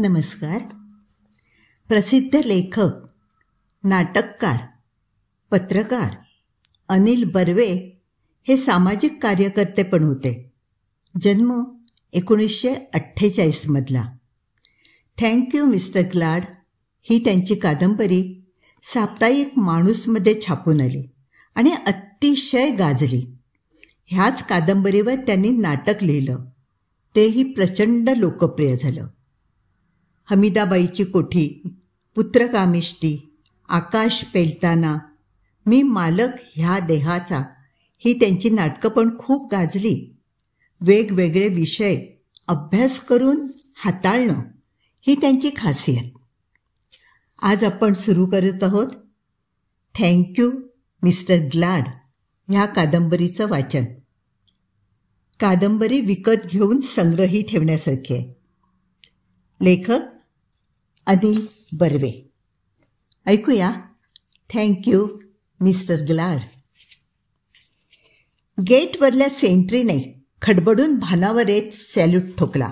नमस्कार. प्रसिद्ध लेखक, नाटककार, पत्रकार अनिल बर्वे हे सामाजिक कार्यकर्ते पण होते. जन्म 1948 मधला. थँक्यू मिस्टर ग्लाड ही त्यांची कादंबरी साप्ताहिक माणूसमध्ये छापून आली आणि अतिशय गाजली. ह्याच कादंबरीवर त्यांनी नाटक लिहिलं, तेही प्रचंड लोकप्रिय झालं. हमीदाबाईची कोठी, पुत्रकामिष्टी, आकाश पेलताना, मी मालक ह्या देहाचा ही त्यांची नाटकं पण खूप गाजली. वेगवेगळे विषय अभ्यास करून हाताळणं ही त्यांची खासियत. आज आपण सुरू करत आहोत थँक्यू मिस्टर ग्लाड ह्या कादंबरीचं वाचन. कादंबरी विकत घेऊन संग्रही ठेवण्यासारखी आहे. लेखक अनिल बर्वे. ऐकूया थँक्यू मिस्टर ग्लाड. गेटवरल्या सेंट्रीने खडबडून भानावर येत सॅल्यूट ठोकला,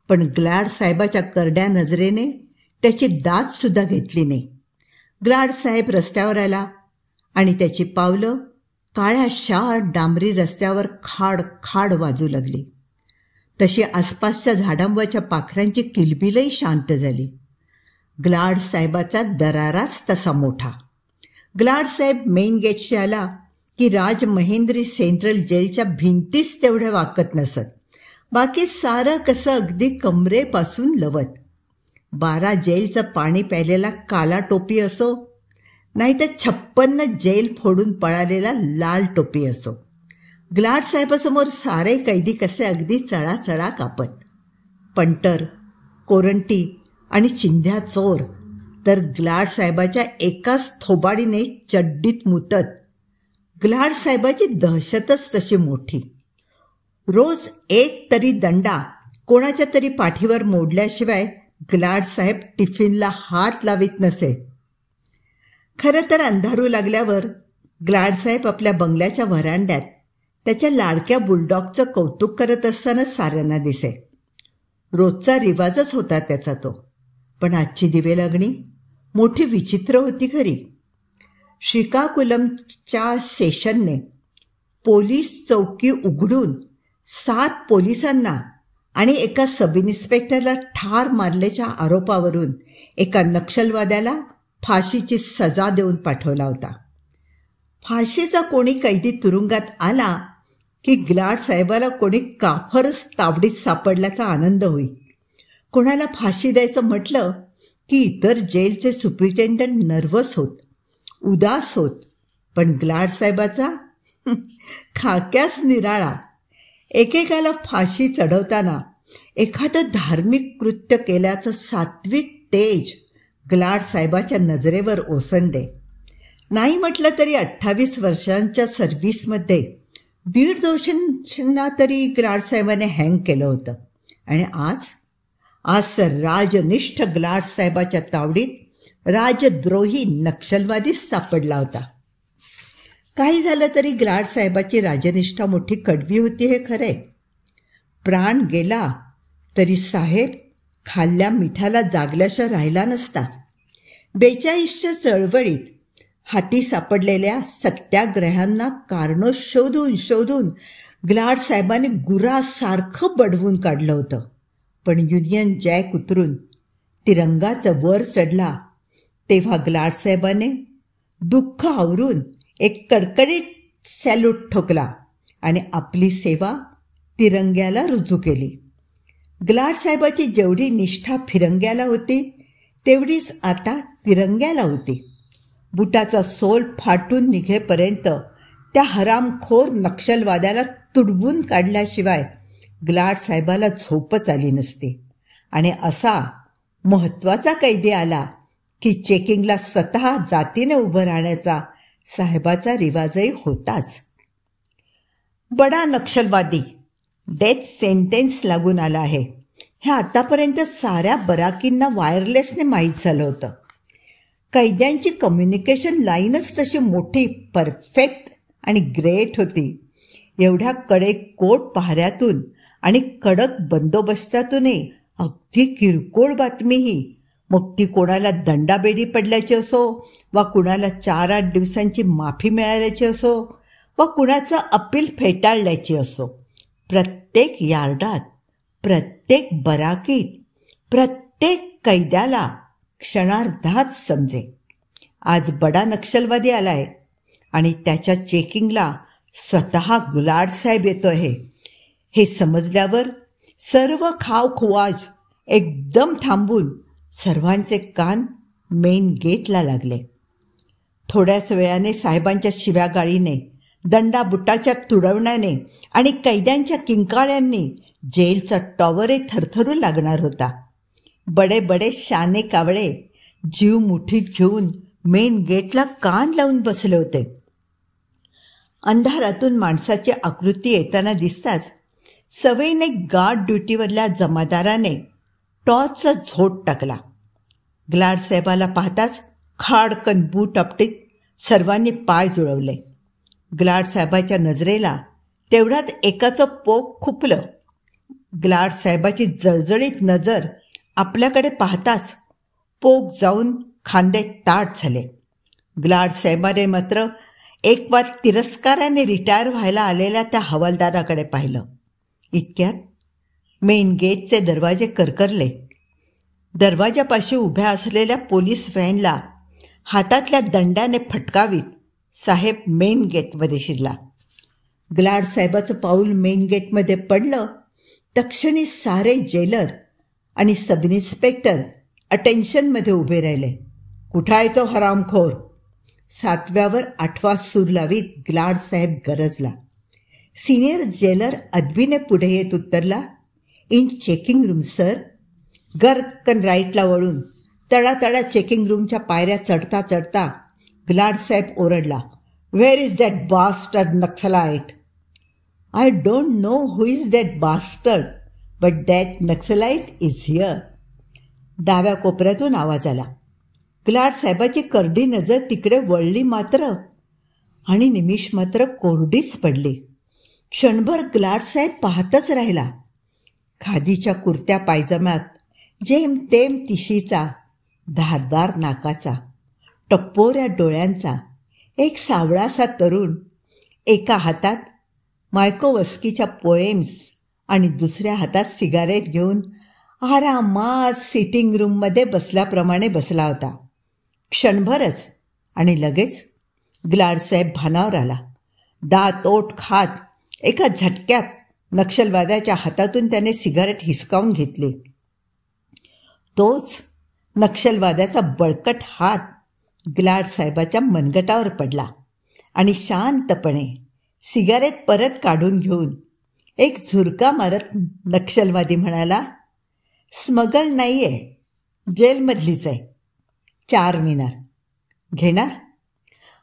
पण ग्लाड साहेबाच्या करड्या नजरेने त्याची दादसुद्धा घेतली नाही. ग्लाड साहेब रस्त्यावर आला आणि त्याची पावलं काळ्या शार डांबरी रस्त्यावर खाड खाड वाजू लागली. तशी आसपासच्या झाडांवरच्या पाखरांची किलबिलही शांत झाली. ग्लाड साहेबाचा दराराच तसा मोठा. ग्लाड साहेब मेन गेटशी आला की राजमहेंद्री सेंट्रल जेलच्या भिंतीच तेवढ्या वाकत नसत. बाकी सारं कसं अगदी कमरेपासून लवत. 12 जेलचं पाणी प्यायलेला काला टोपी असो, नाहीतर 56 जेल फोडून पळालेला लाल टोपी असो, ग्लाड साहेबासमोर सारे कैदी कसे अगदी चळाचळा कापत. पंटर, कोरंटी आणि चिंध्या चोर तर ग्लाड साहेबाच्या एकाच थोबाडीने चड्डीत मुतत. ग्लाड साहेबाची दहशतच तशी मोठी. रोज एक तरी दंडा कोणाच्या तरी पाठीवर मोडल्याशिवाय ग्लाड साहेब टिफिनला हात लावित नसे. खरं तर अंधारू लागल्यावर ग्लाड साहेब आपल्या बंगल्याच्या व्हरांड्यात त्याच्या लाडक्या बुलडॉगचं कौतुक करत असताना साऱ्यांना दिसे. रोजचा रिवाजच होता त्याचा तो. पण आजची दिवेलागणी मोठी विचित्र होती खरी. श्रीकाकुलमच्या सेशनने पोलीस चौकी उघडून 7 पोलिसांना आणि एका सब इन्स्पेक्टरला ठार मारल्याच्या आरोपावरून एका नक्षलवाद्याला फाशीची सजा देऊन पाठवला होता. फाशीचा कोणी कैदी तुरुंगात आला की ग्लाड साहेबाला कोणी काफरच तावडीत सापडल्याचा आनंद होई. कोणाला फाशी द्यायचं म्हटलं की इतर जेलचे सुप्रिटेंडंट नर्वस होत, उदास होत. पण ग्लाड साहेबाचा खाक्याच निराळा. एकेकाला फाशी चढवताना एखादं धार्मिक कृत्य केल्याचं सात्विक तेज ग्लाड साहेबाच्या नजरेवर ओसंडे. नाही म्हटलं तरी 28 वर्षांच्या सर्व्हिसमध्ये 1.5 दोषांना तरी ग्लाड साहेबाने हँग केलं होतं. आणि आज तर राजनिष्ठ ग्लाड साहेबाच्या तावडीत राजद्रोही नक्षलवादीच सापडला होता. काही झालं तरी ग्लाड साहेबाची राजनिष्ठा मोठी कडवी होती हे खरे. प्राण गेला तरी साहेब खाल्ल्या मिठाला जागल्याशिवाय राहिला नसता. 42च्या चळवळीत हाती सापडलेल्या सत्याग्रह्यांना कारणं शोधून शोधून ग्लाड साहेबाने गुरासारखं बडवून काढलं होतं. पण युनियन जॅक उतरून तिरंगाचं वर चढला तेव्हा ग्लाड साहेबाने दुःख आवरून एक कडकडीत सॅल्यूट ठोकला आणि आपली सेवा तिरंग्याला रुजू केली. ग्लाड साहेबाची जेवढी निष्ठा फिरंग्याला होती तेवढीच आता तिरंग्याला होती. बुटाचा सोल फाटून निघेपर्यंत त्या हरामखोर नक्षलवाद्याला तुडवून काढल्याशिवाय ग्लाड साहेबाला झोपच आली नसती. आणि असा महत्त्वाचा कैदी आला की चेकिंगला स्वतः जातीने उभं राहण्याचा साहेबाचा रिवाजही होताच. बडा नक्षलवादी, डेथ सेंटेन्स लागून आला आहे हे आतापर्यंत साऱ्या बराकींना वायरलेसने माहीत झालं होतं. कैद्यांची कम्युनिकेशन लाईनच तशी मोठी, परफेक्ट आणि ग्रेट होती. एवढ्या कडक कोट पहाऱ्यातून आणि कडक बंदोबस्तातूनही अगदी किरकोळ बातमीही, मग ती कोणाला दंडाबेडी पडल्याची असो, वा कुणाला 4-8 दिवसांची माफी मिळाल्याची असो, वा कुणाचं अपील फेटाळल्याची असो, प्रत्येक यार्डात, प्रत्येक बराकीत, प्रत्येक कैद्याला क्षणार्धात समजे आज बडा नक्षलवादी आलाय आणि त्याच्या चेकिंगला स्वतः गुलाड साहेब येतो आहे. हे समजल्यावर सर्व खावखुवाज एकदम थांबून सर्वांचे कान मेन गेटला लागले. थोड्याच वेळाने साहेबांच्या शिव्यागाळीने, दंडाबुटाच्या तुडवण्याने आणि कैद्यांच्या किंकाळ्यांनी जेलचा टॉवरही थरथरू लागणार होता. बडे बडे शाने कावळे जीव मुठीत घेऊन मेन गेटला कान लावून बसले होते. अंधारातून माणसाची आकृती येताना दिसताच सवयीने गार्ड ड्युटीवरल्या जमादाराने टॉर्चचा झोत टाकला. ग्लाड साहेबाला पाहताच खाडकन बूट आपटीत सर्वांनी पाय जुळवले. ग्लाड साहेबाच्या नजरेला तेवढ्यात एकाचं पोक खुपलं. ग्लाड साहेबाची जळजळीत नजर आपल्याकडे पाहताच पोक जाऊन खांदे ताट झाले. ग्लाड साहेबाने मात्र एक वाद तिरस्काराने रिटायर व्हायला आलेल्या त्या हवालदाराकडे पाहिलं. इतक्यात मेन गेटचे दरवाजे करकरले. दरवाजापाशी उभ्या असलेल्या पोलीस व्हॅनला हातातल्या दंडाने फटकावीत साहेब मेन गेटमध्ये शिरला. ग्लाड साहेबाचं पाऊल मेन गेटमध्ये पडलं. तक्षणी सारे जेलर आणि सब इन्स्पेक्टर अटेन्शनमध्ये उभे राहिले. कुठं आहे तो हरामखोर? 7व्यावर 8वा सूर लावीत ग्लाड साहेब गरजला. सिनियर जेलर अदबीने पुढे येत उत्तरला, इन चेकिंग रूम सर. गरकन राईटला वळून तडातडा चेकिंग रूमच्या पायऱ्या चढता चढता ग्लाड साहेब ओरडला, where is that bastard Naxalite? I don't know who is that bastard, but that Naxalite is here. डाव्या कोपऱ्यातून आवाज आला. ग्लाड साहेबाची करडी नजर तिकडे वळली मात्र आणि निमिष मात्र कोरडीच पडली. क्षणभर ग्लाड साहेब पाहतच राहिला. खादीच्या कुर्त्या पायजम्यात, जेमतेम तिशीचा, धारदार नाकाचा, टप्पोऱ्या डोळ्यांचा एक सावळासा तरुण एका हातात मायकोवस्कीच्या पोएम्स आणि दुसऱ्या हातात सिगारेट घेऊन आरामात सिटिंग रूममध्ये बसल्याप्रमाणे बसला होता. क्षणभरच आणि लगेच ग्लाड साहेब भानावर आला. दात ओठ खात एका झटक्यात नक्षलवाद्याच्या हातातून त्याने सिगारेट हिसकावून घेतली. तोच नक्षलवाद्याचा बळकट हात ग्लाड साहेबाच्या मनगटावर पडला आणि शांतपणे सिगारेट परत काढून घेऊन एक झुरका मारत नक्षलवादी म्हणाला, स्मगल नाही आहे, जेलमधलीच आहे, 4 मिनार. घेणार?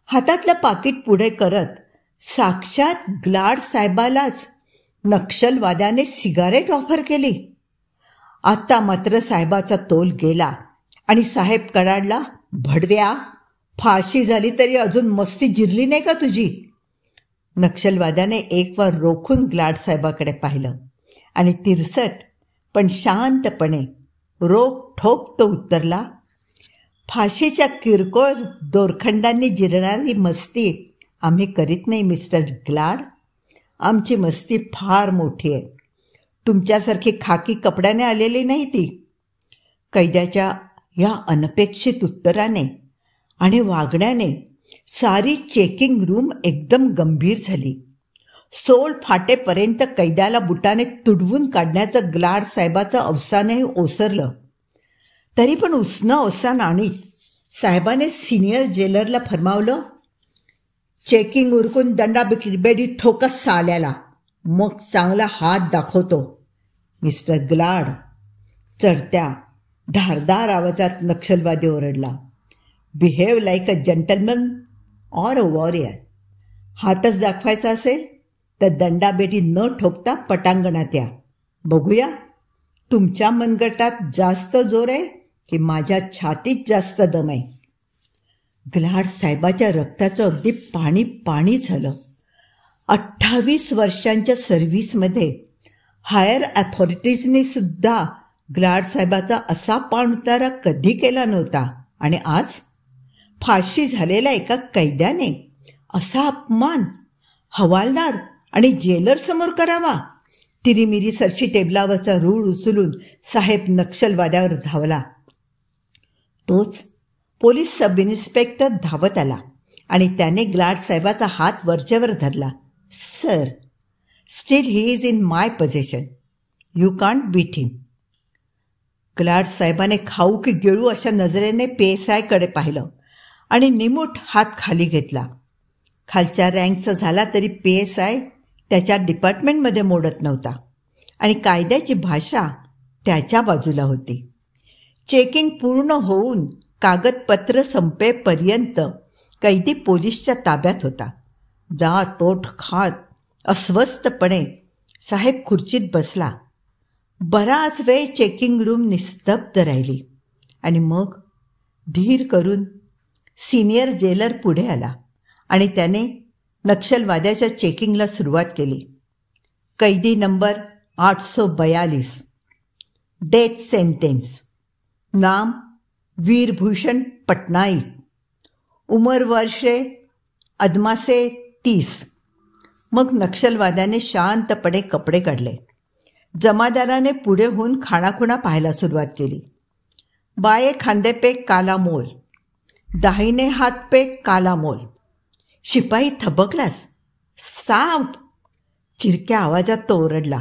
हातातलं पाकिट पुढे करत साक्षात ग्लाड साहेबालाच नक्षलवाद्याने सिगारेट ऑफर केली. आता मात्र साहेबाचा तोल गेला आणि साहेब कडाडला, भडव्या, फाशी झाली तरी अजून मस्ती जिरली नाही का तुझी? नक्षलवाद्याने एक वार रोखून ग्लाड साहेबाकडे पाहिलं आणि तिरसट पण शांतपणे रोख ठोक तो उत्तरला, फाशीच्या किरकोळ दोरखंडांनी जिरणारी मस्ती आम्ही करीत नाही मिस्टर ग्लाड. आमची मस्ती फार मोठी आहे. तुमच्यासारखी खाकी कपड्याने आलेली नाही ती. कैद्याच्या या अनपेक्षित उत्तराने आणि वागण्याने सारी चेकिंग रूम एकदम गंभीर झाली. सोल फाटेपर्यंत कैद्याला बुटाने तुडवून काढण्याचं ग्लाड साहेबाचं अवसानही ओसरलं. तरी पण उसनं अवसान आणीत साहेबाने सिनियर जेलरला फरमावलं, चेकिंग उरकून दंडाबेडी ठोकस साल्याला, मग चांगला हात दाखवतो. Mister glad. चढत्या धारदार आवाजात नक्षलवादी ओरडला, behave like a gentleman or a warrior. हातच दाखवायचा असेल तर दंडाबेडी न ठोकता पटांगणात या. बघूया तुमच्या मनगटात जास्त जोर आहे की माझ्या छातीत जास्त दम आहे. ग्लाड साहेबाच्या रक्ताचं अगदी पाणी पाणी झालं. 28 वर्षांच्या सर्व्हिसमध्ये हायर अथॉरिटीजने सुद्धा ग्लाड साहेबाचा असा पाणउतारा कधी केला नव्हता आणि आज फाशी झालेल्या एका कैद्याने असा अपमान हवालदार आणि जेलर समोर करावा. तिरीमिरी सरशी टेबलावरचा रूळ उचलून साहेब नक्षलवाद्यावर धावला. तोच पोलीस सब इन्स्पेक्टर धावत आला आणि त्याने ग्लाड साहेबाचा हात वरच्यावर धरला. Sir, still he is in my position. You can't beat him. Glad साहेबाने खाऊ की गिळू अशा नजरेने PSIकडे पाहिलं आणि निमूट हात खाली घेतला. खालच्या रँकचा झाला तरी PSI त्याच्या डिपार्टमेंटमध्ये मोडत नव्हता आणि कायद्याची भाषा त्याच्या बाजूला होती. चेकिंग पूर्ण होऊन कागदपत्र संपेपर्यंत कैदी पोलीसच्या ताब्यात होता. दात ओठ खात अस्वस्थपणे साहेब खुर्चीत बसला. बराच वेळ चेकिंग रूम निस्तब्ध राहिली आणि मग धीर करून सिनियर जेलर पुढे आला आणि त्याने नक्षलवाद्याच्या चेकिंगला सुरुवात केली. कैदी नंबर 842, डेथ सेंटेन्स, नाम वीरभूषण पटनाईक, उमर वर्षे अदमासे 30. मग नक्षलवाद्याने शांतपणे कपडे काढले. जमादाराने पुढे होऊन खाणाखुणा पाहायला सुरुवात केली. बाये खांदे पे काला मोल, दाहिने हात पे काला मोल. शिपाई थबकलास. साप. चिरक्या आवाजात तो ओरडला.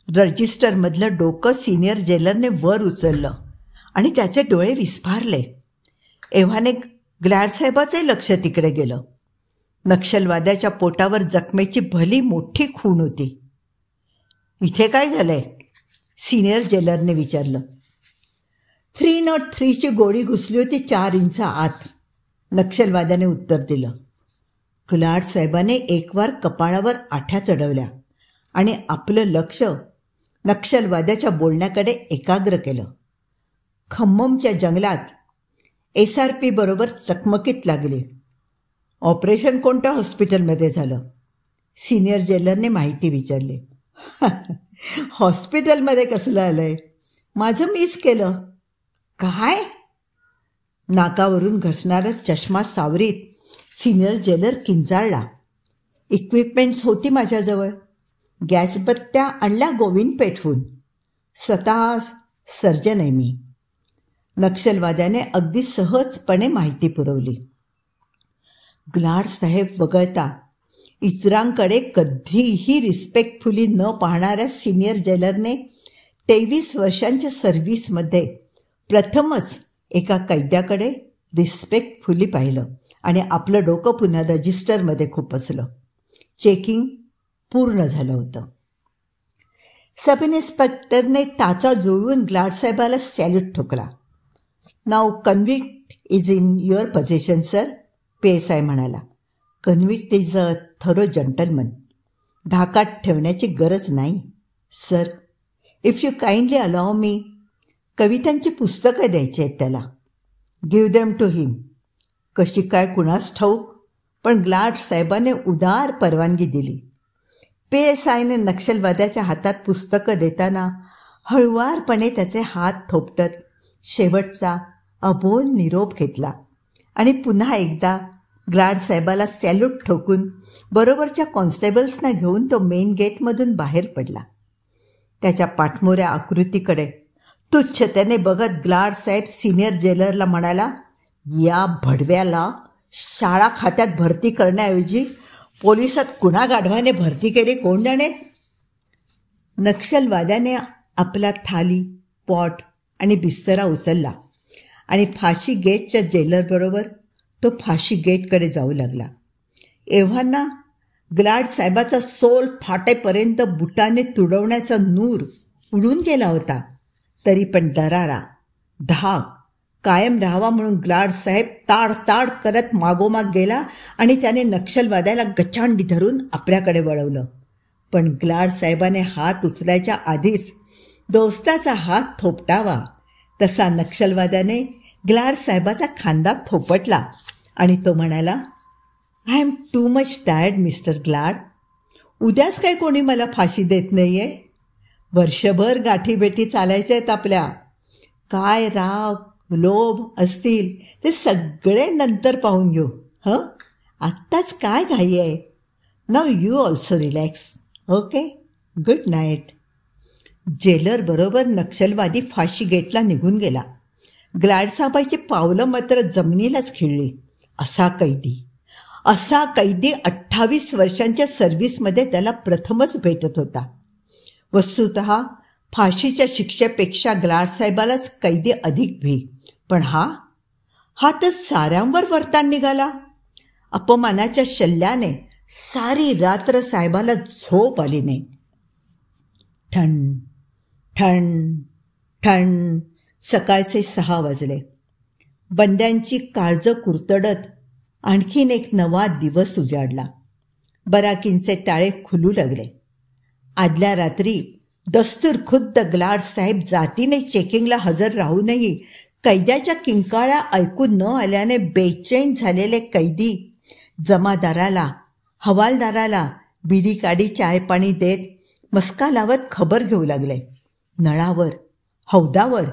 रजिस्टरमधलं डोकं सिनियर जेलरने वर उचललं आणि त्याचे डोळे विस्फारले. एव्हाने ग्लॅडसाहेबाचे लक्ष तिकडे गेलं. नक्षलवाद्याच्या पोटावर जखमेची भली मोठी खूण होती. इथे काय झालंय? सिनियर जेलरने विचारलं. 303ची गोळी घुसली होती 4 इंच आत, नक्षलवाद्याने उत्तर दिलं. ग्लाड साहेबाने एकवार कपाळावर आठ्या चढवल्या आणि आपलं लक्ष नक्षलवाद्याच्या बोलण्याकडे एकाग्र केलं. खम्ममच्या जंगलात SRP बरोबर चकमकीत लागली. ऑपरेशन कोणत्या हॉस्पिटलमध्ये झालं? सिनियर जेलरने माहिती विचारली. हॉस्पिटलमध्ये कसलं आलंय? माझं मीच केलं. काय? नाकावरून घसणारा चष्मा सावरीत सिनियर जेलर किंचाळला. इक्विपमेंट्स होती माझ्याजवळ. गॅसबत्त्या आणल्या गोविंद पेठवून. स्वतः सर्जन आहे मी. नक्षलवाद्याने अगदी सहजपणे माहिती पुरवली. ग्लाड साहेब वगळता इतरांकडे कधीही रिस्पेक्टफुली न पाहणाऱ्या सिनियर जेलरने 23 वर्षांच्या सर्व्हिसमध्ये प्रथमच एका कैद्याकडे रिस्पेक्टफुली पाहिलं आणि आपलं डोकं पुन्हा रजिस्टरमध्ये खुपसलं. चेकिंग पूर्ण झालं होतं. सब इन्स्पेक्टरने टाचा जुळवून ग्लाडसाहेबाला सॅल्यूट ठोकला. Now convict is in your position sir, PSI म्हणाला. Convict is a thorough gentleman. धाकात ठेवण्याची गरज नाही. Sir, if you kindly allow me, कवितांची पुस्तकं द्यायची आहेत त्याला. Give them to him. कशी काय कुणास ठाऊक, पण ग्लाड साहेबाने उदार परवानगी दिली. PSIने नक्षलवाद्याच्या हातात पुस्तकं देताना हळुवारपणे त्याचे हात थोपटत शेवटचा अबोल निरोप घेतला आणि पुन्हा एकदा ग्लाड साहेबाला सॅल्यूट ठोकून बरोबरच्या कॉन्स्टेबल्सना घेऊन तो मेन गेटमधून बाहेर पडला. त्याच्या पाठमोऱ्या आकृतीकडे तुच्छतेने बघत ग्लाड साहेब सिनियर जेलरला म्हणाला, या भडव्याला शाळा खात्यात भरती करण्याऐवजी पोलिसात कुणा गाढवाने भरती केली कोण जाणे. नक्षलवाद्याने आपला थाली, पॉट आणि बिस्तरा उचलला आणि फाशी गेटच्या जेलरबरोबर तो फाशी गेटकडे जाऊ लागला. एव्हाना ग्लाड साहेबाचा सोल फाटेपर्यंत बुटाने तुडवण्याचा नूर उडून गेला होता. तरी पण दरारा, धाक कायम राहावा म्हणून ग्लाड साहेब ताड करत मागोमाग गेला आणि त्याने नक्षलवाद्याला गचांडी धरून आपल्याकडे वळवलं. पण ग्लाड साहेबाने हात उचलायच्या आधीच दोस्ताचा हात थोपटावा तसा नक्षलवाद्याने ग्लाड साहेबाचा खांदा थोपटला आणि तो म्हणाला, I am too much tired mister Glad. उद्याच काय कोणी मला फाशी देत नाही आहे. वर्षभर गाठीभेटी चालायच्या आहेत आपल्या. काय राग लोभ असतील ते सगळे नंतर पाहून घेऊ. आत्ताच काय घाई आहे. Now you also relax. Okay, good night. Jailer बरोबर नक्षलवादी फाशी गेटला निघून गेला. ग्लाडसाहेबाची पावलं मात्र जमिनीलाच खिळली. असा कैदी 28 वर्षांच्या सर्व्हिसमध्ये त्याला प्रथमच भेटत होता. वस्तुतः फाशीच्या शिक्षेपेक्षा ग्लाडसाहेबालाच कैदी अधिक भी. पण हा तर साऱ्यांवर वरतान निघाला. अपमानाच्या शल्ल्याने सारी रात्र साहेबाला झोप आली नाही. ठण ठण ठण सकाळचे 6 वाजले. बंद्यांची काळजं कुरतडत आणखीन एक नवा दिवस उजाडला. बराकींचे टाळे खुलू लागले. आदल्या रात्री दस्तूर खुद्द ग्लाडसाहेब जातीने चेकिंगला हजर राहूनही कैद्याच्या किंकाळ्या ऐकू न आल्याने बेचैन झालेले कैदी जमादाराला हवालदाराला बिडी काडी चाय पाणी देत मस्का लावत खबर घेऊ लागले. नळावर हौदावर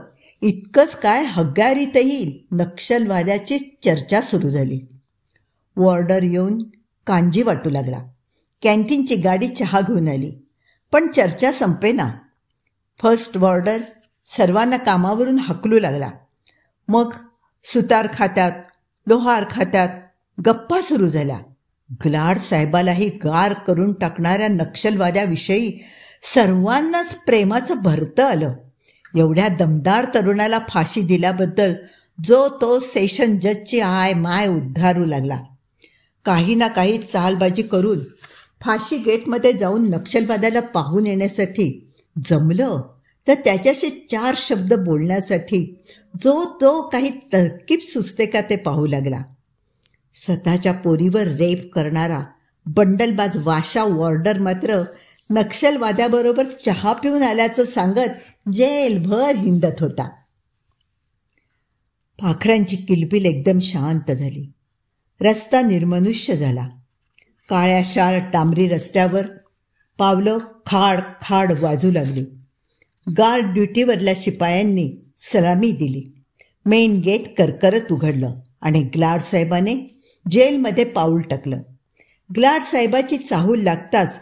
इतकंच काय हग्गारीतही नक्षलवाद्याची चर्चा सुरू झाली. वॉर्डर येऊन कांजी वाटू लागला. कॅन्टीनची गाडी चहा घेऊन आली. पण चर्चा संपेना. फर्स्ट वॉर्डर सर्वांना कामावरून हाकलू लागला. मग सुतार खात्यात लोहार खात्यात गप्पा सुरू झाल्या. ग्लाडसाहेबालाही गार करून टाकणाऱ्या नक्षलवाद्याविषयी सर्वांनाच प्रेमाचं भरतं आलं. एवढ्या दमदार तरुणाला फाशी दिल्याबद्दल जो तो सेशन जजची आय माय उद्धारू लागला. काही ना काही चालबाजी करून फाशी गेटमध्ये जाऊन नक्षलवाद्याला पाहून येण्यासाठी जमलं तर त्याच्याशी 4 शब्द बोलण्यासाठी जो तो काही तरकीब सुचते का ते पाहू लागला. स्वतःच्या पोरीवर रेप करणारा बंडलबाज वाशा वॉर्डर मात्र नक्षलवाद्याबरोबर चहा पिऊन आल्याचं सांगत जेलभर हिंडत होता. पाखरांची किलबिल एकदम शांत झाली. रस्ता निर्मनुष्य झाला. काळ्याशार डांबरी रस्त्यावर पावलं खाड खाड वाजू लागली. गार्ड ड्युटीवरल्या शिपायांनी सलामी दिली. मेन गेट करकरत उघडलं आणि ग्लाडसाहेबाने जेलमध्ये पाऊल टाकलं. ग्लाडसाहेबाची चाहूल लागताच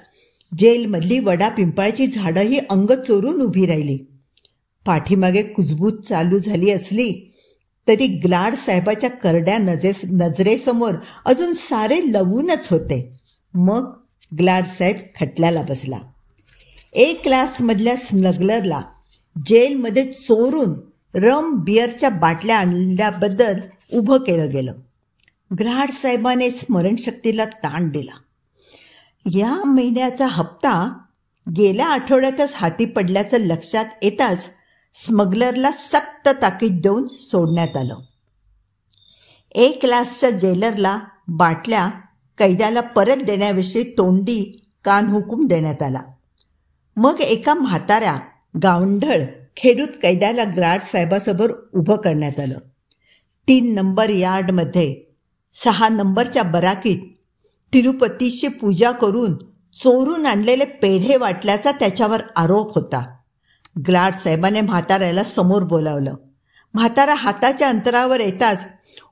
जेलमधली वडा पिंपळाची झाडंही अंग चोरून उभी राहिली. पाठीमागे कुजबूज चालू झाली असली तरी ग्लाडसाहेबाच्या करड्या नजरेसमोर अजून सारे लवूनच होते. मग ग्लाडसाहेब खटल्याला बसला. A क्लासमधल्या स्मगलरला जेलमध्ये चोरून रम बिअरच्या बाटल्या आणल्याबद्दल उभं केलं गेलं. ग्लाडसाहेबाने स्मरणशक्तीला ताण दिला. या महिन्याचा हप्ता गेल्या आठवड्यातच हाती पडल्याचं लक्षात येताच स्मगलरला सक्त ताकीद देऊन सोडण्यात आलं. A क्लासच्या जेलरला बाटल्या कैद्याला परत देण्याविषयी तोंडी कानहुकूम देण्यात आला. मग एका म्हाताऱ्या गावंढळ खेडूत कैद्याला ग्लाडसाहेबासमोर उभं करण्यात आलं. 3 नंबर यार्डमध्ये 6 नंबरच्या बराकीत तिरुपतीची पूजा करून चोरून आणलेले पेढे वाटल्याचा त्याच्यावर आरोप होता. ग्लाडसाहेबाने म्हाताऱ्याला समोर बोलावलं. म्हातारा हाताच्या अंतरावर येताच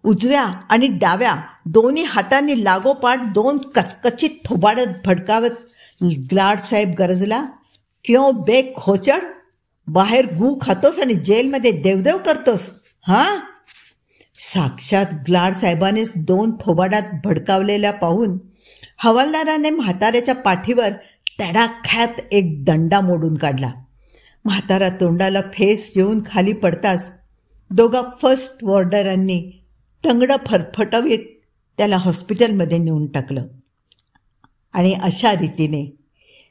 उजव्या आणि डाव्या दोन्ही हातांनी लागोपाठ 2 कचकचित थोबाडत भडकावत ग्लाडसाहेब गरजला, क्यों बे खोचड, बाहेर गू खातोस आणि जेलमध्ये देवदेव करतोस हां? साक्षात ग्लाडसाहेबानेच 2 थोबाडात भडकावलेल्या पाहून हवालदाराने म्हाताऱ्याच्या पाठीवर तडाख्यात एक दंडा मोडून काढला. म्हातारा तोंडाला फेस येऊन खाली पडताच दोघा फर्स्ट वॉर्डरांनी टंगडं फरफटवीत त्याला हॉस्पिटलमध्ये नेऊन टाकलं. आणि अशा रीतीने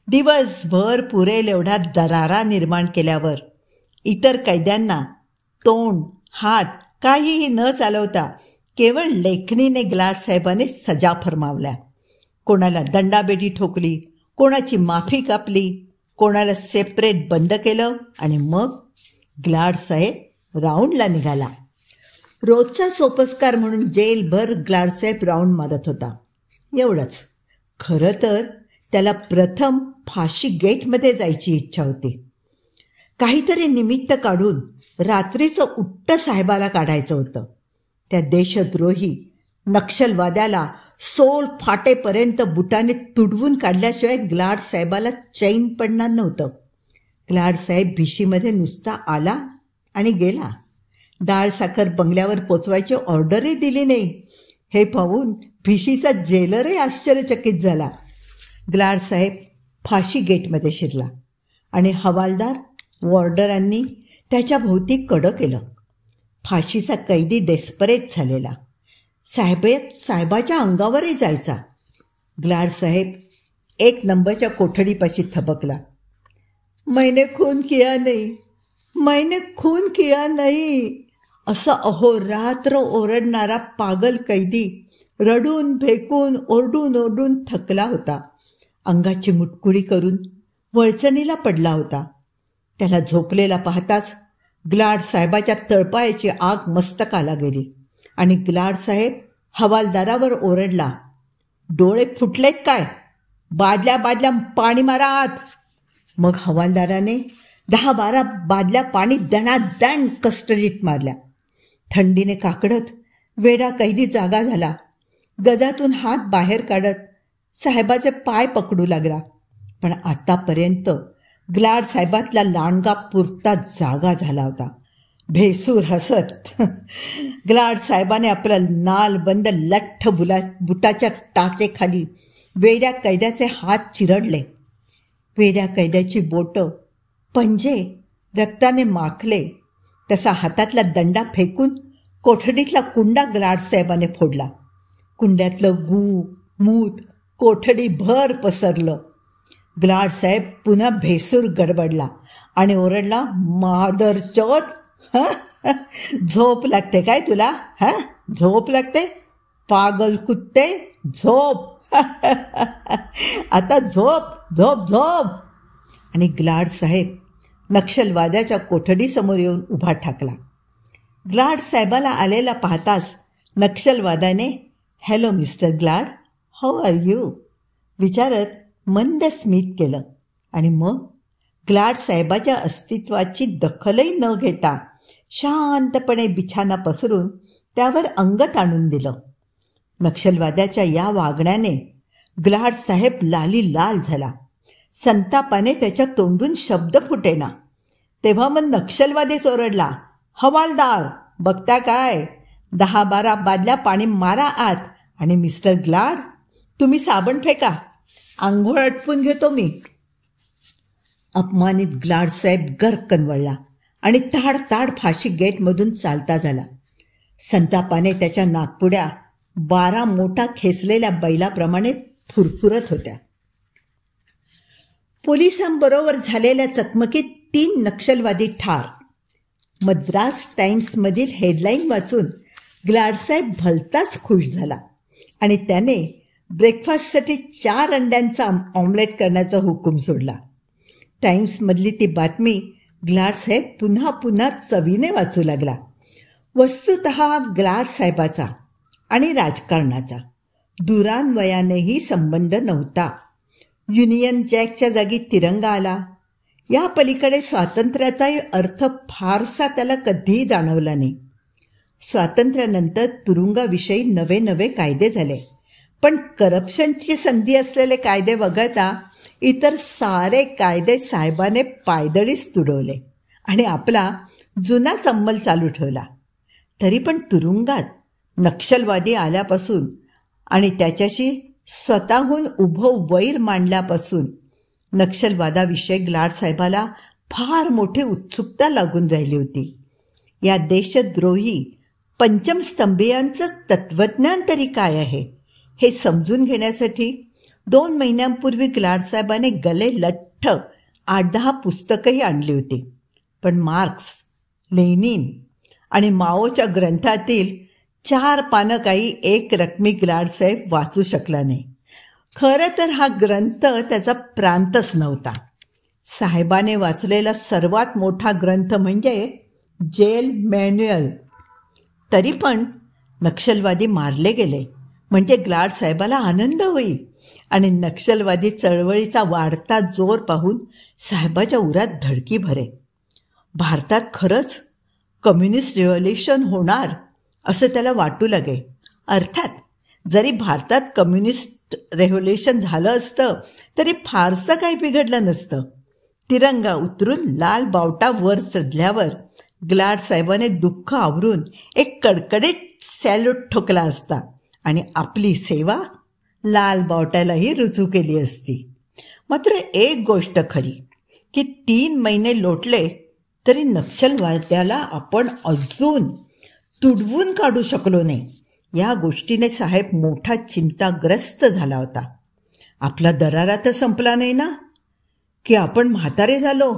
दिवसभर पुरेल एवढा दरारा निर्माण केल्यावर इतर कैद्यांना तोंड हात काहीही न चालवता केवळ लेखणीने ग्लाडसाहेबाने सजा फरमावल्या. कोणाला दंडाबेडी ठोकली, कोणाची माफी कापली, कोणाला सेपरेट बंद केलं आणि मग ग्लाडसाहेब राऊंडला निघाला. रोजचा सोपस्कार म्हणून जेलभर ग्लाडसाहेब राऊंड मारत होता. एवढंच. खरं तर त्याला प्रथम फाशी गेटमध्ये जायची इच्छा होती. काहीतरी निमित्त काढून रात्रीचं उट्ट साहेबाला काढायचं होतं. त्या देशद्रोही नक्षलवाद्याला सोल फाटेपर्यंत बुटाने तुडवून काढल्याशिवाय ग्लाड साहेबाला चैन पडणार नव्हतं. ग्लाड साहेब भिशीमध्ये नुसता आला आणि गेला. डाळ साखर बंगल्यावर पोचवायची ऑर्डरही दिली नाही. हे पाहून भिशीचा जेलरही आश्चर्यचकित झाला. ग्लाड साहेब फाशी गेटमध्ये शिरला आणि हवालदार वॉर्डरांनी त्याच्या भोवती कडं केलं. फाशीचा कैदी डेस्परेट झालेला. साहेबाच्या अंगावरही जायचा. ग्लाड साहेब 1 नंबरच्या कोठडीपाशी थबकला. मैंने खून किया नहीं, मैंने खून किया नहीं असं अहोरात्र ओरडणारा पागल कैदी रडून भेकून ओरडून ओरडून थकला होता. अंगाची मुटकुळी करून वळचणीला पडला होता. त्याला झोपलेला पाहताच ग्लाड साहेबाच्या तळपायाची आग मस्तकाला गेली आणि ग्लाड साहेब हवालदारावर ओरडला, डोळे फुटलेत काय? बादल्या पाणी मारा आत. मग हवालदाराने 10-12 बादल्या पाणी दणादण कस्टडीत मारल्या. थंडीने काकडत वेडा कैदी जागा झाला. गजातून हात बाहेर काढत साहेबाचे पाय पकडू लागला. पण आतापर्यंत ग्लाड साहेबातला लांडगा पुरता जागा झाला होता. भेसूर हसत ग्लाड साहेबाने आपला नालबंद लठ्ठ बुटाच्या टाचेखाली वेड्या कैद्याचे हात चिरडले. वेड्या कैद्याची बोटं पंजे रक्ताने माखले. तसा हातातला दंडा फेकून कोठडीतला कुंडा ग्लाड साहेबाने फोडला. कुंड्यातलं गू मूत कोठडी भर पसरलं. ग्लाड साहेब पुन्हा भेसूर गडबडला आणि ओरडला, मादरचोद, झोप लागते काय तुला? झोप लागते? पागल कुत्ते, झोप. आता झोप झोप झोप. आणि ग्लाड साहेब नक्षलवाद्याच्या कोठडीसमोर येऊन उभा ठाकला. ग्लाड साहेबाला आलेला पाहताच नक्षलवाद्याने hello mister Glad, how are you विचारत मंद स्मित केलं आणि मग ग्लाड साहेबाच्या अस्तित्वाची दखलही न घेता शांतपणे बिछाना पसरून त्यावर अंग ताणून दिलं. नक्षलवाद्याच्या या वागण्याने ग्लाड साहेब लाली लाल झाला. संतापाने त्याच्या तोंडून शब्द फुटेना. तेव्हा मग नक्षलवादीच ओरडला, हवालदार बघता काय? 10-12 बादल्या पाणी मारा आत. आणि मिस्टर ग्लाड, तुम्ही साबण फेका, आंघोळ आटपून घेतो मी. अपमानित ग्लाड साहेब गर्रकन वळला आणि ताड फाशी गेटमधून चालता झाला. संतापाने त्याच्या नाकपुड्या 12 मोठा खेचलेल्या बैलाप्रमाणे फुरफुरत होत्या. पोलिसांबरोबर झालेल्या चकमकीत 3 नक्षलवादी ठार. मद्रास टाइम्समधील हेडलाईन वाचून ग्लाडसाहेब भलताच खुश झाला आणि त्याने ब्रेकफास्टसाठी 4 अंड्यांचा ऑमलेट करण्याचा हुकूम सोडला. टाइम्समधली ती बातमी ग्लाडसाहेब पुन्हा पुन्हा चवीने वाचू लागला. वस्तुतः ग्लाडसाहेबाचा आणि राजकारणाचा दुरान्वयानेही संबंध नव्हता. युनियन जॅकच्या जागी तिरंगा आला. या पलीकडे स्वातंत्र्याचाही अर्थ फारसा त्याला कधीही जाणवला नाही. स्वातंत्र्यानंतर तुरुंगाविषयी नवे कायदे झाले, पण करप्शनची संधी असलेले कायदे वगळता इतर सारे कायदे साहेबाने पायदळीच तुडवले आणि आपला जुनाच अंमल चालू ठेवला. तरी पण तुरुंगात नक्षलवादी आल्यापासून आणि त्याच्याशी स्वतःहून उभं वैर मांडल्यापासून नक्षलवादाविषयी ग्लाडसाहेबाला फार मोठी उत्सुकता लागून राहिली होती. या देशद्रोही पंचमस्तंभीयांचं तत्त्वज्ञान तरी काय आहे हे समजून घेण्यासाठी 2 महिन्यांपूर्वी ग्लाडसाहेबाने गले लठ्ठ 8-10 पुस्तकंही आणली होती. पण मार्क्स, लेनिन आणि माओच्या ग्रंथातील 4 पानं काही एक रकमी ग्लाडसाहेब वाचू शकला नाही. खरं तर हा ग्रंथ त्याचा प्रांतच नव्हता. साहेबाने वाचलेला सर्वात मोठा ग्रंथ म्हणजे जेल मॅन्युअल. तरी पण नक्षलवादी मारले गेले म्हणजे ग्लाडसाहेबाला आनंद होईल आणि नक्षलवादी चळवळीचा वाढता जोर पाहून साहेबाच्या उरात धडकी भरे. भारतात खरंच कम्युनिस्ट रिव्हॉल्युशन होणार असं त्याला वाटू लागे. अर्थात जरी भारतात कम्युनिस्ट रेव्होल्युशन झालं असतं तरी फारसं काही बिघडलं नसतं. तिरंगा उतरून लाल बावटा वर चढल्यावर ग्लाड साहेबाने दुःख आवरून एक कडकडीत सॅल्यूट ठोकला असता आणि आपली सेवा लाल बावट्यालाही रुजू केली असती. मात्र एक गोष्ट खरी की 3 महिने लोटले तरी नक्षलवाद्याला आपण अजून तुडवून काढू शकलो नाही. या गोष्टीने साहेब मोठा चिंताग्रस्त झाला होता. आपला दरारा तर संपला नाही ना, की आपण म्हातारे झालो,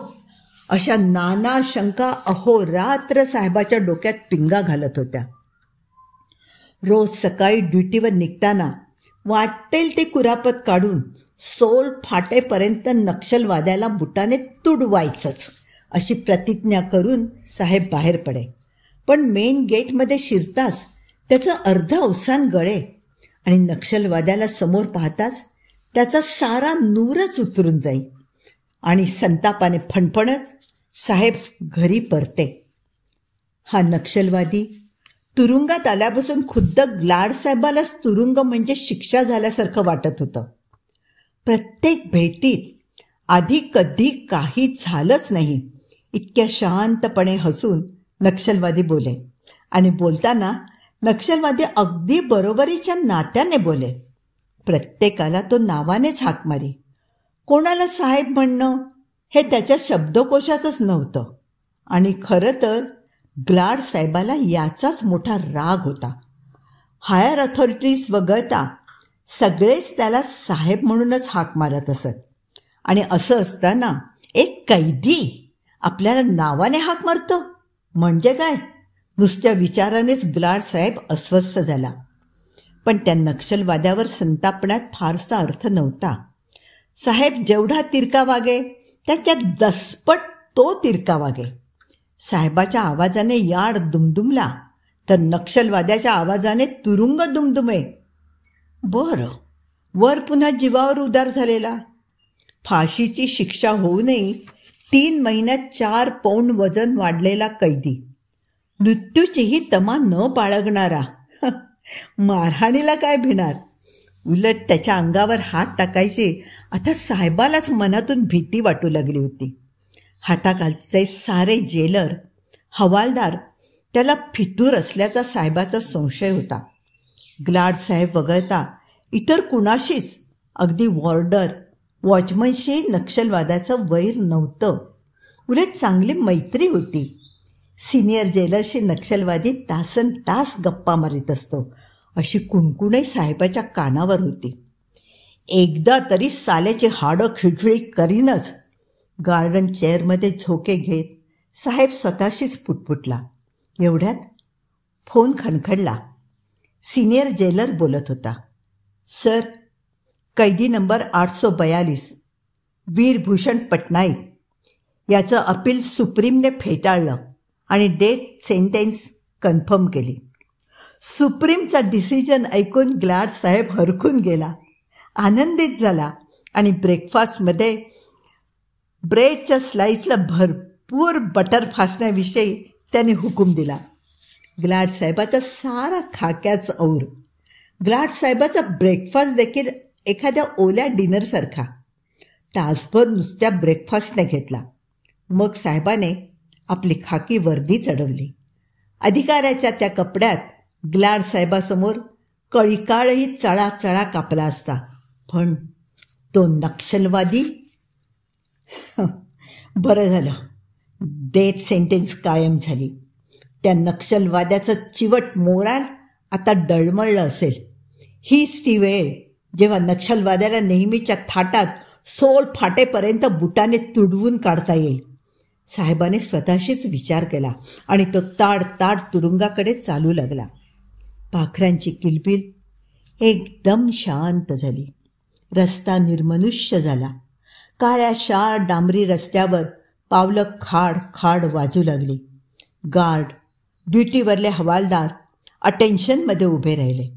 अशा नाना शंका अहोरात्र साहेबाच्या डोक्यात पिंगा घालत होत्या. रोज सकाळी ड्युटीवर निघताना वाटेल ते कुरापत काढून सोल फाटेपर्यंत नक्षलवाद्याला बुटाने तुडवायचंच अशी प्रतिज्ञा करून साहेब बाहेर पडे. पण मेन गेटमध्ये शिरताच त्याचं अर्ध अवसान गळे आणि नक्षलवाद्याला समोर पाहताच त्याचा सारा नूरच उतरून जाई आणि संतापाने फणफणत साहेब घरी परते. हा नक्षलवादी तुरुंगात आल्यापासून खुद्द ग्लाड साहेबालाच तुरुंग म्हणजे शिक्षा झाल्यासारखं वाटत होतं. प्रत्येक भेटीत आधी कधी काही झालंच नाही इतक्या शांतपणे हसून नक्षलवादी बोले आणि बोलताना नक्षलवादी अगदी बरोबरीच्या नात्याने बोले. प्रत्येकाला तो नावानेच हाक मारी. कोणाला साहेब म्हणणं हे त्याच्या शब्दकोशातच नव्हतं आणि खरं तर ग्लाड साहेबाला याचाच मोठा राग होता. हायर अथॉरिटीज वगळता सगळेच त्याला साहेब म्हणूनच हाक मारत असत आणि असं असताना एक कैदी आपल्याला नावाने हाक मारतो म्हणजे काय? नुसत्या विचारानेच ग्लाड साहेब अस्वस्थ झाला. पण त्या नक्षलवाद्यावर संतापण्यात फारसा अर्थ नव्हता. साहेब जेवढा तिरका वागे त्याच्यात दसपट तो तिरका वागे. साहेबाच्या आवाजाने यार्ड दुमदुमला तर नक्षलवाद्याच्या आवाजाने तुरुंग दुमदुमे. बरं, वर पुन्हा जीवावर उदार झालेला. फाशीची शिक्षा होऊनही 3 महिन्यात 4 पौंड वजन वाढलेला कैदी, मृत्यूचीही तमा न बाळगणारा, मारहाणीला काय भिणार. उलट त्याच्या अंगावर हात टाकायचे आता साहेबालाच मनातून भीती वाटू लागली होती. हाताखालचे सारे जेलर, हवालदार त्याला फितूर असल्याचा साहेबाचा संशय होता. ग्लाड साहेब वगळता इतर कुणाशीच, अगदी वॉर्डर वॉचमनशी नक्षलवादाचं वैर नव्हतं. उलट चांगली मैत्री होती. सिनियर जेलरशी नक्षलवादी तासन तास गप्पा मारीत असतो अशी कुणकुणही साहेबाच्या कानावर होती. एकदा तरी साल्याची हाडं खिळखिळी करीनच. गार्डन चेअरमध्ये झोके घेत साहेब स्वतःशीच पुटपुटला. एवढ्यात फोन खणखडला. सिनियर जेलर बोलत होता. सर, कैदी नंबर 842 वीरभूषण पटनाईक याचं अपील सुप्रीमने फेटाळलं आणि डेथ सेंटेन्स कन्फर्म केली. सुप्रीमचा डिसिजन ऐकून ग्लाड साहेब हरखून गेला, आनंदित झाला आणि ब्रेकफास्टमध्ये ब्रेडच्या स्लाईसला भरपूर बटर फासण्याविषयी त्याने हुकूम दिला. ग्लाड साहेबाचा सारा खाक्याच और. ग्लाड साहेबाचा ब्रेकफास्ट देखील एखाद्या ओल्या डिनरसारखा. तासभर नुसत्या ब्रेकफास्टने घेतला. मग साहेबाने आपली खाकी वर्दी चढवली. अधिकाऱ्याच्या त्या कपड्यात ग्लाड साहेबासमोर कळीकाळही चळाचळा कापला असता. पण तो नक्षलवादी, बरं झालं डेथ सेंटेन्स कायम झाली. त्या नक्षलवाद्याचं चिवट मोराल आता डळमळलं असेल. हीच ती वेळ जेव्हा नक्षलवाद्याला नेहमीच्या थाटात सोल फाटेपर्यंत बुटाने तुडवून काढता येईल. साहेबाने स्वतःशीच विचार केला आणि तो ताड तुरुंगाकडे चालू लागला. पाखरांची किलबिल एकदम शांत झाली. रस्ता निर्मनुष्य झाला. काळ्या शार डांबरी रस्त्यावर पावलं खाड खाड वाजू लागली. गार्ड, ड्युटीवरले हवालदार अटेन्शनमध्ये उभे राहिले.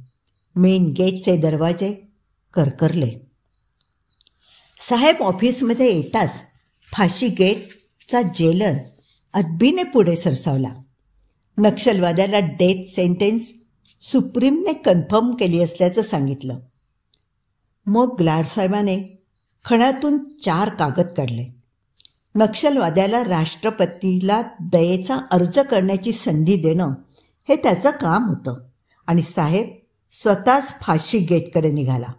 मेन गेटचे दरवाजे करकरले. साहेब ऑफिसमध्ये येताच फाशी गेटचा जेलर अदबीने पुढे सरसावला. नक्षलवाद्याला डेथ सेंटेन्स सुप्रीमने कन्फर्म केली असल्याचं सांगितलं. मग ग्लाडसाहेबाने खणातून 4 कागद काढले. नक्षलवाद्याला राष्ट्रपतीला दयेचा अर्ज करण्याची संधी देणं हे त्याचं काम होतं आणि साहेब स्वतःच फाशी गेटकडे निघाला.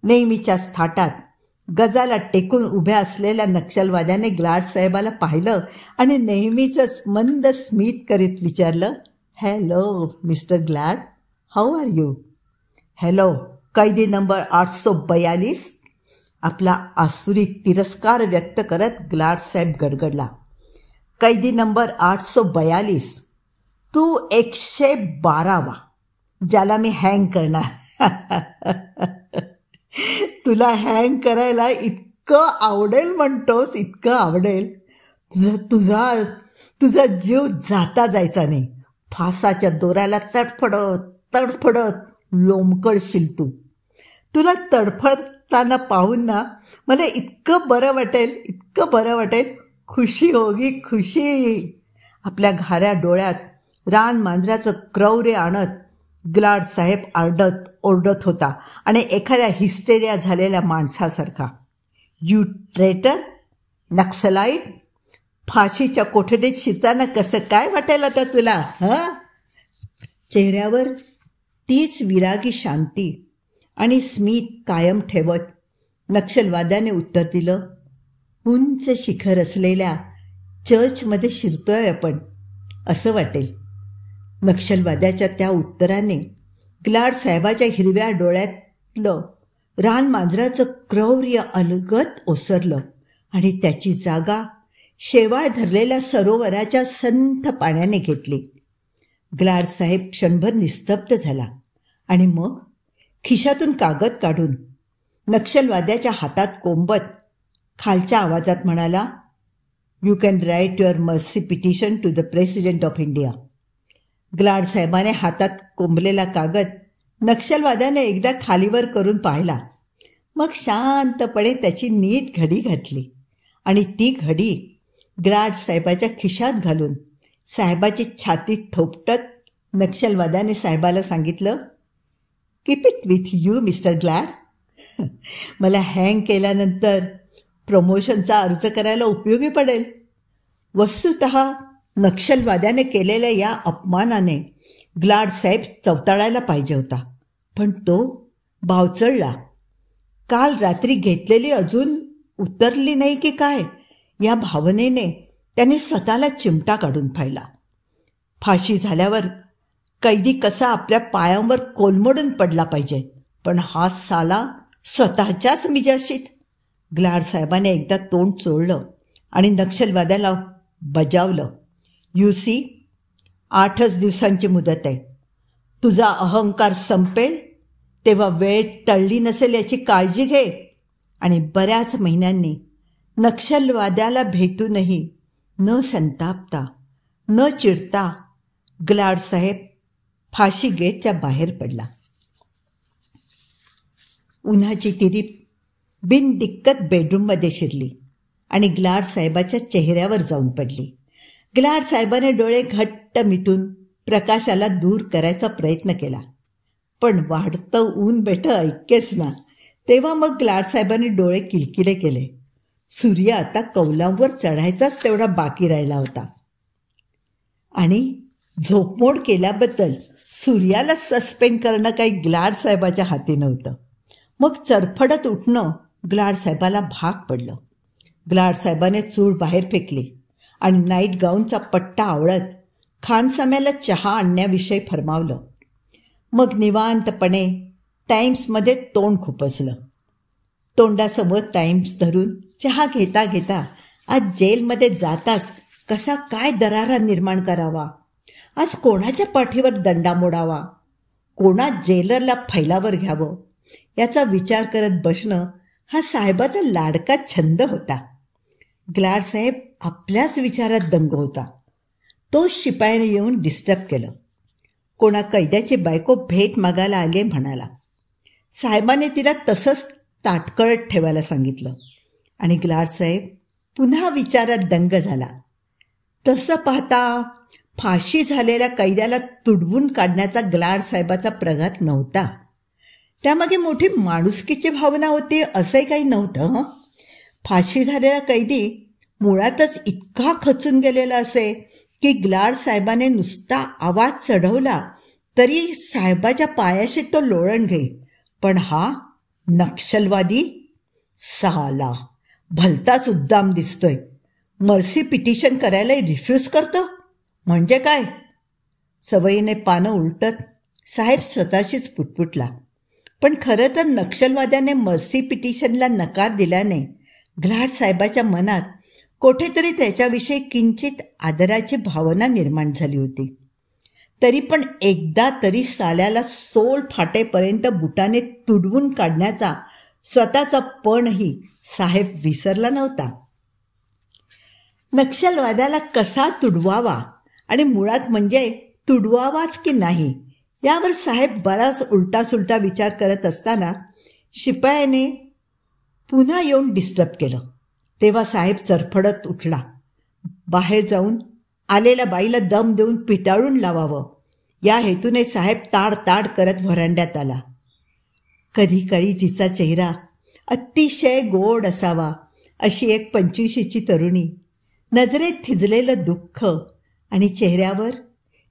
नेहमीच्याच थाटात गजाला टेकून उभ्या असलेल्या नक्षलवाद्याने ग्लाडसाहेबाला पाहिलं आणि नेहमीचंच मंद स्मित करीत विचारलं, hello mister glad, how are you? Hello कैदी नंबर 842. आपला आसुरी तिरस्कार व्यक्त करत ग्लाडसाहेब गडगडला. कैदी नंबर 842, तू 112वा, ज्याला मी हँग करणार. तुला हँग करायला इतकं आवडेल म्हणतोस, इतकं आवडेल. तुझा जीव जाता जायचा नाही. फासाच्या दोऱ्याला तडफडत तडफडत लोंबकळशील तू. तुला तडफडताना पाहून ना मला इतकं बरं वाटेल, इतकं बरं वाटेल. खुशी होगी खुशी. आपल्या घाऱ्या डोळ्यात रान मांजराचं क्रौर्य आणत ग्लाडसाहेब आरडत ओरडत होता आणि एखाद्या हिस्टेरिया झालेल्या माणसासारखा. यू ट्रेटर, नक्सलाईट, फाशीच्या कोठडीत शिरताना कसं काय वाटेल आता तुला? हां. चेहऱ्यावर तीच विरागी शांती आणि स्मित कायम ठेवत नक्षलवाद्याने उत्तर दिलं, उंच शिखर असलेल्या चर्चमध्ये शिरतोय आपण असं वाटेल. नक्षलवाद्याच्या त्या उत्तराने ग्लाडसाहेबाच्या हिरव्या डोळ्यातलं रान मांजराचं क्रौर्य अलगद ओसरलं आणि त्याची जागा शेवाळ धरलेल्या सरोवराच्या संथ पाण्याने घेतली. ग्लाडसाहेब क्षणभर निस्तब्ध झाला आणि मग खिशातून कागद काढून नक्षलवाद्याच्या हातात कोंबत खालच्या आवाजात म्हणाला, you can write your mercy petition to the president of India. ग्लाडसाहेबाने हातात कोंबलेला कागद नक्षलवाद्याने एकदा खालीवर करून पाहिला. मग शांतपणे त्याची नीट घडी घातली आणि ती घडी ग्लाडसाहेबाच्या खिशात घालून साहेबाची छाती थोपटत नक्षलवाद्याने साहेबाला सांगितलं, keep it with you mister glad. मला हँग केल्यानंतर प्रमोशनचा अर्ज करायला उपयोगी पडेल. वस्तुतः नक्षलवाद्याने केलेल्या या अपमानाने ग्लाडसाहेब चवताळायला पाहिजे होता, पण तो बावचळला. काल रात्री घेतलेली अजून उतरली नाही की काय या भावनेने त्याने स्वतःला चिमटा काढून पाहिला. फाशी झाल्यावर कैदी कसा आपल्या पायांवर कोलमडून पडला पाहिजे, पण हा साला स्वतःच्याच मिजाशीत. ग्लाडसाहेबाने एकदा तोंड चोळलं आणि नक्षलवाद्याला बजावलं, यू सी, 8च दिवसांची मुदत आहे. तुझा अहंकार संपेल तेव्हा वेळ टळली नसेल याची काळजी घे. आणि बऱ्याच महिन्यांनी नक्षलवाद्याला भेटूनही न संतापता न चिडता ग्लाडसाहेब फाशी गेटच्या बाहेर पडला. उन्हाची तिरीप बिनदिक्कत बेडरूममध्ये शिरली आणि ग्लाडसाहेबाच्या चेहऱ्यावर जाऊन पडली. ग्लाडसाहेबाने डोळे घट्ट मिटून प्रकाशाला दूर करायचा प्रयत्न केला, पण वाढतं ऊन बेट ऐकेच ना. तेव्हा मग ग्लाडसाहेबाने डोळे किलकिले केले. सूर्य आता कौलांवर चढायचाच तेवढा बाकी राहिला होता आणि झोपमोड केल्याबद्दल सूर्याला सस्पेंड करणं काही ग्लाडसाहेबाच्या हाती नव्हतं. मग चरफडत उठणं ग्लाडसाहेबाला भाग पडलं. ग्लाडसाहेबाने चूळ बाहेर फेकली आणि नाईट गाऊनचा पट्टा आवळत खानसाम्याला चहा आणण्याविषयी फरमावलं. मग निवांतपणे टाइम्समध्ये तोंड खुपसलं. तोंडासमोर टाइम्स धरून चहा घेता घेता आज जेलमध्ये जाताच कसा काय दरारा निर्माण करावा, आज कोणाच्या पाठीवर दंडा मोडावा, कोणा जेलरला फैलावर घ्यावं याचा विचार करत बसणं हा साहेबाचा लाडका छंद होता. ग्लाडसाहेब आपल्याच विचारात दंग होता. तोच शिपायाने येऊन डिस्टर्ब केलं. कोणा कैद्याची बायको भेट मागायला आले म्हणाला. साहेबाने तिला तसंच ताटकळत ठेवायला सांगितलं आणि ग्लाडसाहेब पुन्हा विचारात दंग झाला. तसं पाहता फाशी झालेल्या कैद्याला तुडवून काढण्याचा ग्लाड साहेबाचा प्रघात नव्हता. त्यामागे मोठी माणुसकीची भावना होती असंही काही नव्हतं. फाशी झालेला कैदी मुळातच इतका खचून गेलेला असे की ग्लाड साहेबाने नुसता आवाज चढवला तरी साहेबाच्या पायाशी तो लोळण घे. पण हा नक्षलवादी साला भलताच उद्दाम दिसतोय. मर्सी पिटिशन करायला रिफ्यूज करतो म्हणजे काय? सवयीने पानं उलटत साहेब स्वतःशीच पुटपुटला. पण खरं तर नक्षलवाद्याने मर्सी पिटिशनला नकार दिल्याने ग्लाड साहेबाच्या मनात कोठेतरी त्याच्याविषयी किंचित आदराची भावना निर्माण झाली होती. तरी पण एकदा तरी साल्याला सोल फाटेपर्यंत बुटाने तुडवून काढण्याचा स्वतःचा पणही साहेब विसरला नव्हता. नक्षलवाद्याला कसा तुडवावा आणि मुळात म्हणजे तुडवावाच की नाही यावर साहेब बराच उलटासुलटा विचार करत असताना शिपायाने पुन्हा येऊन डिस्टर्ब केलं. तेव्हा साहेब चरफडत उठला. बाहेर जाऊन आलेल्या बाईला दम देऊन पिटाळून लावावं या हेतूने साहेब ताड ताड करत व्हरांड्यात आला. कधी काळी जिचा चेहरा अतिशय गोड असावा अशी एक 25ची तरुणी नजरेत थिजलेलं दुःख आणि चेहऱ्यावर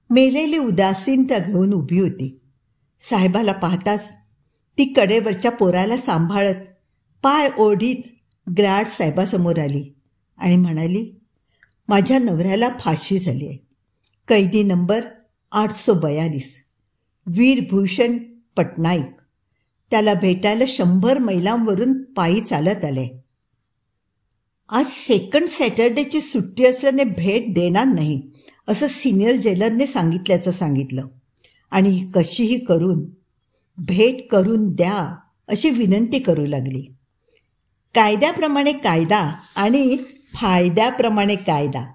मेलेली उदासीनता घेऊन उभी होती. साहेबाला पाहताच ती कडेवरच्या पोराला सांभाळत पाय ओढीत ग्लाड साहेबासमोर आली आणि म्हणाली, माझ्या नवऱ्याला फाशी झाली आहे. कैदी नंबर 842 वीरभूषण पटनाईक. त्याला भेटायला 100 मैलांवरून पायी चालत आले. आज सेकंड सॅटर्डेची सुट्टी असल्याने भेट देणार नाही असं सिनियर जेलरने सांगितल्याचं सांगितलं आणि कशीही करून भेट करून द्या अशी विनंती करू लागली. कायद्याप्रमाणे कायदा आणि फायद्याप्रमाणे कायदा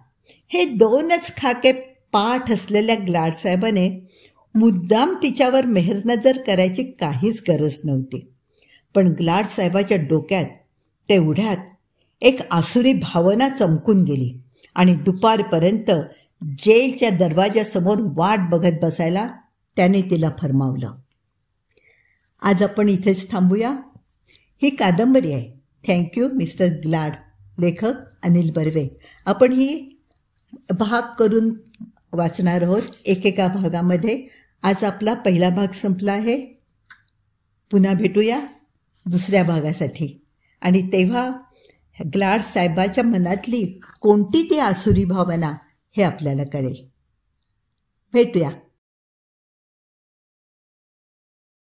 हे दोनच खाके पाठ असलेल्या ग्लाड साहेबाने मुद्दाम तिच्यावर मेहरनजर करायची काहीच गरज नव्हती. पण ग्लाड साहेबाच्या डोक्यात तेवढ्यात एक आसुरी भावना चमकून गेली आणि दुपारपर्यंत जेलच्या दरवाजासमोर वाट बघत बसायला त्याने तिला फरमावलं. आज आपण इथेच थांबूया. ही कादंबरी आहे. Thank you mister glad. लेखक अनिल बर्वे. आपण ही भाग करून वाचणार आहोत एकेका भागामध्ये. आज आपला पहिला भाग संपला आहे. पुन्हा भेटूया दुसऱ्या भागासाठी आणि तेव्हा ग्लाड साहेबाच्या मनातली कोणती ती आसुरी भावना हे आपल्याला कळेल. भेटूया.